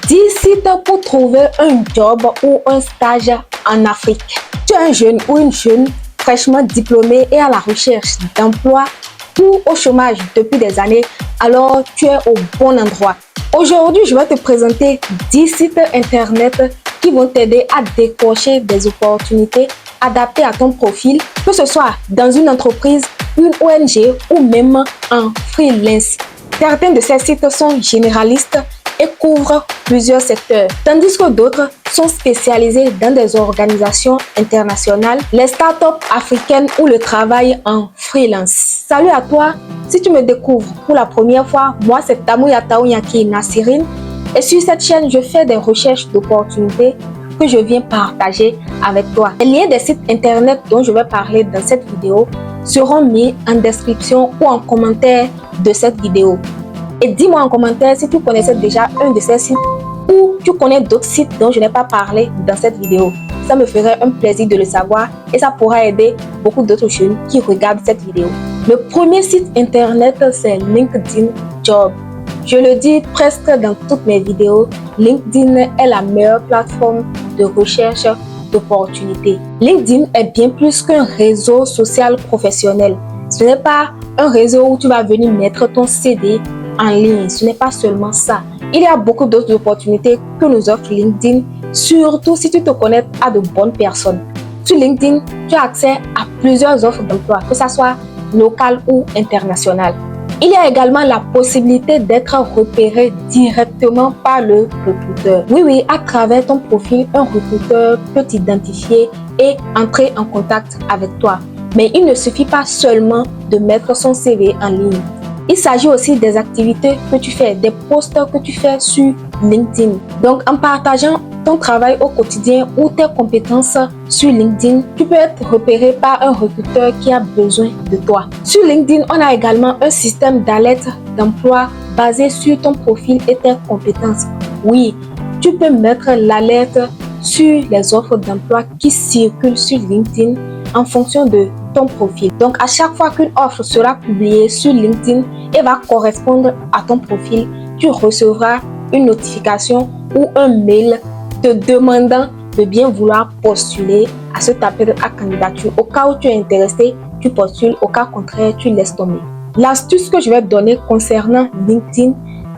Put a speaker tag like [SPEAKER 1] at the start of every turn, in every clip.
[SPEAKER 1] 10 sites pour trouver un job ou un stage en Afrique. Tu es un jeune ou une jeune fraîchement diplômée et à la recherche d'emploi ou au chômage depuis des années, alors tu es au bon endroit. Aujourd'hui, je vais te présenter 10 sites internet qui vont t'aider à décrocher des opportunités adaptées à ton profil, que ce soit dans une entreprise, une ONG ou même en freelance. Certains de ces sites sont généralistes et couvrent plusieurs secteurs, tandis que d'autres sont spécialisés dans des organisations internationales, les startups africaines ou le travail en freelance. Salut à toi, si tu me découvres pour la première fois, moi c'est Tamouya Taounyaki Nassirine et sur cette chaîne, je fais des recherches d'opportunités que je viens partager avec toi. Les liens des sites internet dont je vais parler dans cette vidéo seront mis en description ou en commentaire de cette vidéo. Et dis-moi en commentaire si tu connaissais déjà un de ces sites ou tu connais d'autres sites dont je n'ai pas parlé dans cette vidéo. Ça me ferait un plaisir de le savoir et ça pourra aider beaucoup d'autres jeunes qui regardent cette vidéo. Le premier site internet, c'est LinkedIn Job. Je le dis presque dans toutes mes vidéos, LinkedIn est la meilleure plateforme de recherche d'opportunités. LinkedIn est bien plus qu'un réseau social professionnel. Ce n'est pas un réseau où tu vas venir mettre ton CV en ligne. Ce n'est pas seulement ça. Il y a beaucoup d'autres opportunités que nous offre LinkedIn, surtout si tu te connectes à de bonnes personnes. Sur LinkedIn, tu as accès à plusieurs offres d'emploi, que ce soit locales ou internationales. Il y a également la possibilité d'être repéré directement par le recruteur. Oui, à travers ton profil, un recruteur peut t'identifier et entrer en contact avec toi. Mais il ne suffit pas seulement de mettre son CV en ligne. Il s'agit aussi des activités que tu fais, des posts que tu fais sur LinkedIn. Donc, en partageant ton travail au quotidien ou tes compétences sur LinkedIn, tu peux être repéré par un recruteur qui a besoin de toi. Sur LinkedIn, on a également un système d'alerte d'emploi basé sur ton profil et tes compétences. Oui, tu peux mettre l'alerte sur les offres d'emploi qui circulent sur LinkedIn en fonction de ton profil. Donc, à chaque fois qu'une offre sera publiée sur LinkedIn et va correspondre à ton profil, tu recevras une notification ou un mail te demandant de bien vouloir postuler à cet appel à candidature. Au cas où tu es intéressé, tu postules. Au cas contraire, tu laisses tomber. L'astuce que je vais te donner concernant LinkedIn,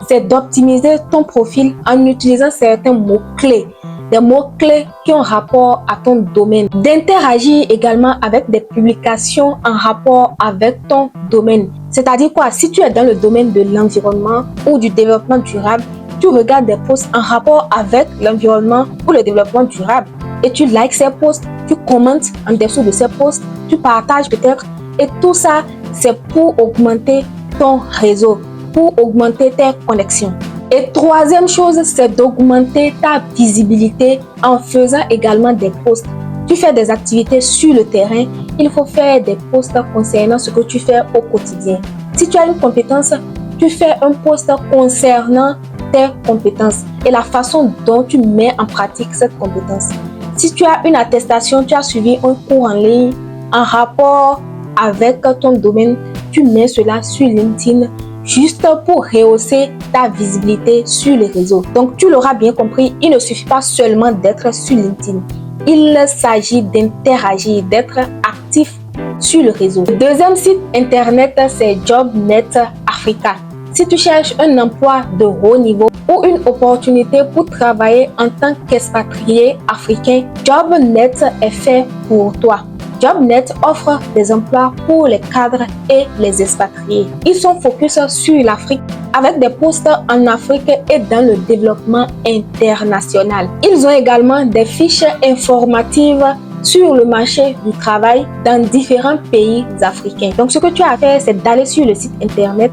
[SPEAKER 1] c'est d'optimiser ton profil en utilisant certains mots-clés. Des mots-clés qui ont rapport à ton domaine. D'interagir également avec des publications en rapport avec ton domaine. C'est-à-dire quoi? Si tu es dans le domaine de l'environnement ou du développement durable, tu regardes des posts en rapport avec l'environnement ou le développement durable et tu likes ces posts, tu commentes en dessous de ces posts, tu partages peut-être et tout ça, c'est pour augmenter ton réseau, pour augmenter tes connexions. Et troisième chose, c'est d'augmenter ta visibilité en faisant également des posts. Tu fais des activités sur le terrain, il faut faire des posts concernant ce que tu fais au quotidien. Si tu as une compétence, tu fais un post concernant tes compétences et la façon dont tu mets en pratique cette compétence. Si tu as une attestation, tu as suivi un cours en ligne en rapport avec ton domaine, tu mets cela sur LinkedIn juste pour rehausser ta visibilité sur les réseaux. Donc, tu l'auras bien compris, il ne suffit pas seulement d'être sur LinkedIn. Il s'agit d'interagir, d'être actif sur le réseau. Le deuxième site internet, c'est JobNet Africa. Si tu cherches un emploi de haut niveau ou une opportunité pour travailler en tant qu'expatrié africain, JobNet est fait pour toi. JobNet offre des emplois pour les cadres et les expatriés. Ils sont focus sur l'Afrique avec des postes en Afrique et dans le développement international. Ils ont également des fiches informatives sur le marché du travail dans différents pays africains. Donc, ce que tu as à faire, c'est d'aller sur le site internet,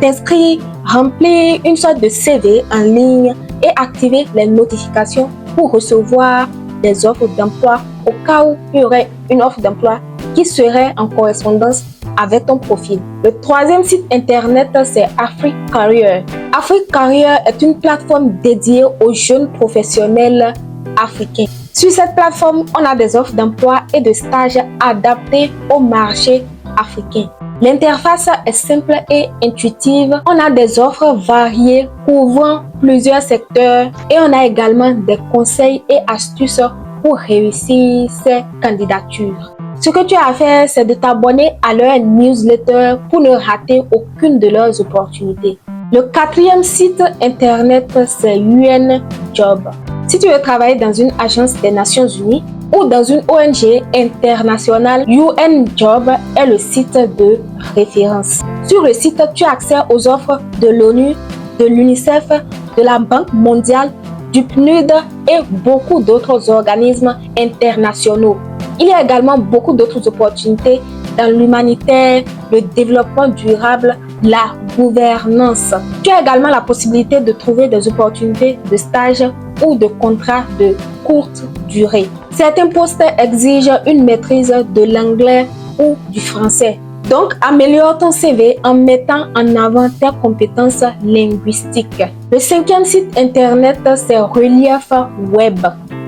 [SPEAKER 1] t'inscrire, remplir une sorte de CV en ligne et activer les notifications pour recevoir des offres d'emploi au cas où il y aurait une offre d'emploi qui serait en correspondance avec ton profil. Le troisième site internet, c'est AfriCareer. AfriCareer est une plateforme dédiée aux jeunes professionnels africains. Sur cette plateforme, on a des offres d'emploi et de stages adaptés au marché africains. L'interface est simple et intuitive. On a des offres variées couvrant plusieurs secteurs et on a également des conseils et astuces pour réussir ces candidatures. Ce que tu as à faire, c'est de t'abonner à leur newsletter pour ne rater aucune de leurs opportunités. Le quatrième site internet, c'est UN Job. Si tu veux travailler dans une agence des Nations Unies ou dans une ONG internationale, UN Job est le site de référence. Sur le site, tu as accès aux offres de l'ONU, de l'UNICEF, de la Banque mondiale, du PNUD et beaucoup d'autres organismes internationaux. Il y a également beaucoup d'autres opportunités dans l'humanitaire, le développement durable, la gouvernance. Tu as également la possibilité de trouver des opportunités de stage ou de contrats de courte durée. Certains postes exigent une maîtrise de l'anglais ou du français. Donc, améliore ton CV en mettant en avant tes compétences linguistiques. Le cinquième site internet, c'est Relief Web.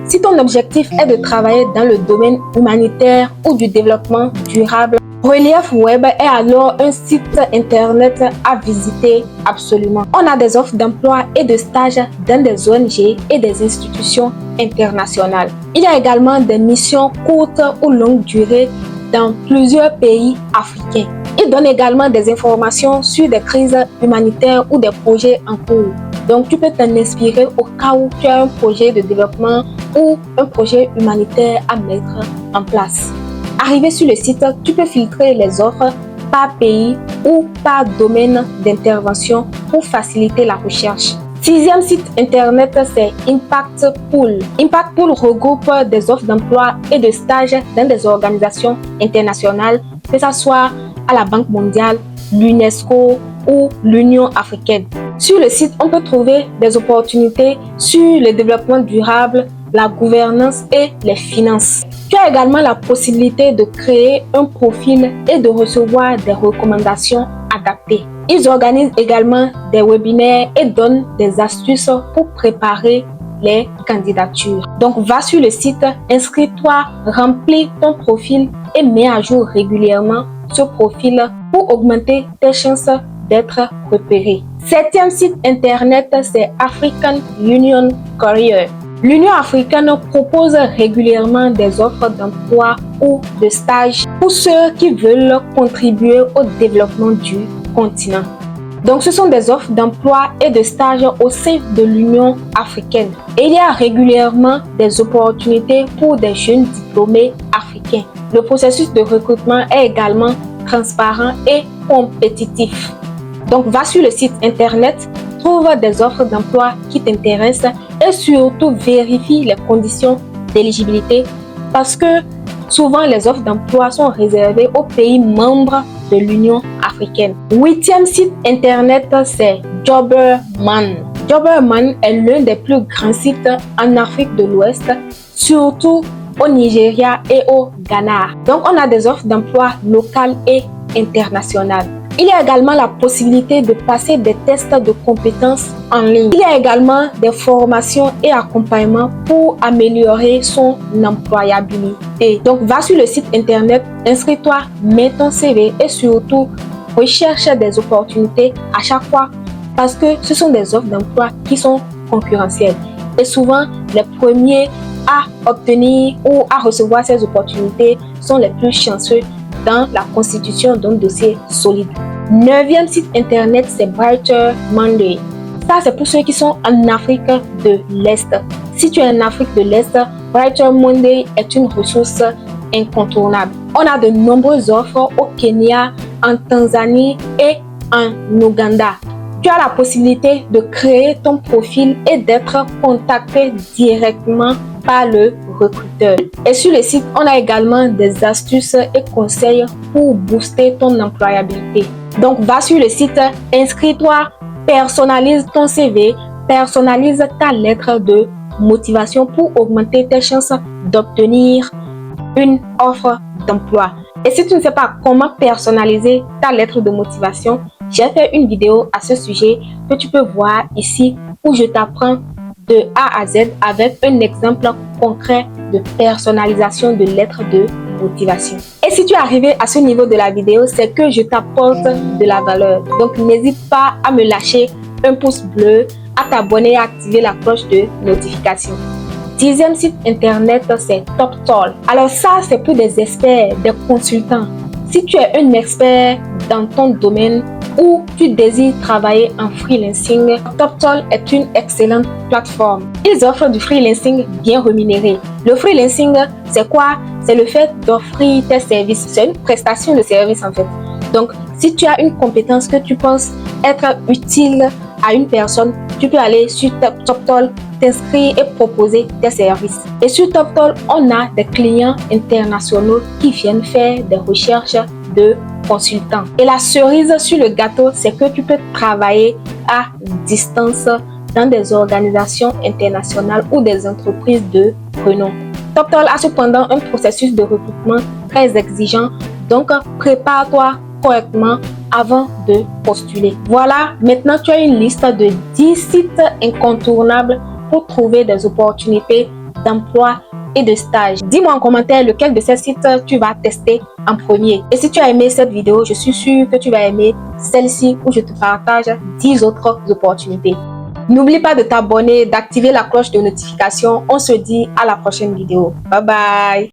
[SPEAKER 1] Si ton objectif est de travailler dans le domaine humanitaire ou du développement durable, Relief Web est alors un site internet à visiter absolument. On a des offres d'emploi et de stage dans des ONG et des institutions internationales. Il y a également des missions courtes ou longue durée dans plusieurs pays africains. Il donne également des informations sur des crises humanitaires ou des projets en cours. Donc, tu peux t'en inspirer au cas où tu as un projet de développement ou un projet humanitaire à mettre en place. Arrivé sur le site, tu peux filtrer les offres par pays ou par domaine d'intervention pour faciliter la recherche. Sixième site internet, c'est Impact Pool. Impact Pool regroupe des offres d'emploi et de stage dans des organisations internationales, que ce soit à la Banque mondiale, l'UNESCO ou l'Union africaine. Sur le site, on peut trouver des opportunités sur le développement durable, la gouvernance et les finances. Tu as également la possibilité de créer un profil et de recevoir des recommandations adaptées. Ils organisent également des webinaires et donnent des astuces pour préparer les candidatures. Donc, va sur le site, inscris-toi, remplis ton profil et mets à jour régulièrement ce profil pour augmenter tes chances d'être repéré. Septième site internet, c'est African Union Career. L'Union africaine propose régulièrement des offres d'emploi ou de stage pour ceux qui veulent contribuer au développement du continent. Donc, ce sont des offres d'emploi et de stage au sein de l'Union africaine. Et il y a régulièrement des opportunités pour des jeunes diplômés africains. Le processus de recrutement est également transparent et compétitif. Donc, va sur le site internet, trouve des offres d'emploi qui t'intéressent et surtout vérifie les conditions d'éligibilité parce que souvent les offres d'emploi sont réservées aux pays membres de l'Union africaine. Huitième site internet, c'est Jobberman. Jobberman est l'un des plus grands sites en Afrique de l'Ouest, surtout au Nigeria et au Ghana. Donc, on a des offres d'emploi locales et internationales. Il y a également la possibilité de passer des tests de compétences en ligne. Il y a également des formations et accompagnements pour améliorer son employabilité. Donc, va sur le site internet, inscris-toi, mets ton CV et surtout, recherche des opportunités à chaque fois parce que ce sont des offres d'emploi qui sont concurrentielles. Et souvent, les premiers à obtenir ou à recevoir ces opportunités sont les plus chanceux dans la constitution d'un dossier solide. Neuvième site internet, c'est Brighter Monday. Ça, c'est pour ceux qui sont en Afrique de l'Est. Si tu es en Afrique de l'Est, Brighter Monday est une ressource incontournable. On a de nombreuses offres au Kenya, en Tanzanie et en Ouganda. Tu as la possibilité de créer ton profil et d'être contacté directement par le recruteur. Et sur le site, on a également des astuces et conseils pour booster ton employabilité. Donc, va sur le site, inscris-toi, personnalise ton CV, personnalise ta lettre de motivation pour augmenter tes chances d'obtenir une offre d'emploi. Et si tu ne sais pas comment personnaliser ta lettre de motivation, j'ai fait une vidéo à ce sujet que tu peux voir ici où je t'apprends de A à Z avec un exemple concret de personnalisation de lettre de motivation. Et si tu es arrivé à ce niveau de la vidéo, c'est que je t'apporte de la valeur. Donc n'hésite pas à me lâcher un pouce bleu, à t'abonner et à activer la cloche de notification. 10e site internet, c'est TopTal. Alors ça, c'est pour des experts, des consultants. Si tu es un expert dans ton domaine ou tu désires travailler en freelancing, TopTal est une excellente plateforme. Ils offrent du freelancing bien rémunéré. Le freelancing, c'est quoi? C'est le fait d'offrir tes services. C'est une prestation de service en fait. Donc, si tu as une compétence que tu penses être utile à une personne, tu peux aller sur TopTal, t'inscrire et proposer tes services. Et sur TopTal, on a des clients internationaux qui viennent faire des recherches de consultants. Et la cerise sur le gâteau, c'est que tu peux travailler à distance dans des organisations internationales ou des entreprises de renom. TopTal a cependant un processus de recrutement très exigeant, donc prépare-toi correctement avant de postuler. Voilà, maintenant tu as une liste de 10 sites incontournables pour trouver des opportunités d'emploi et de stage. Dis-moi en commentaire lequel de ces sites tu vas tester en premier. Et si tu as aimé cette vidéo, je suis sûre que tu vas aimer celle-ci où je te partage 10 autres opportunités. N'oublie pas de t'abonner, d'activer la cloche de notification. On se dit à la prochaine vidéo. Bye bye.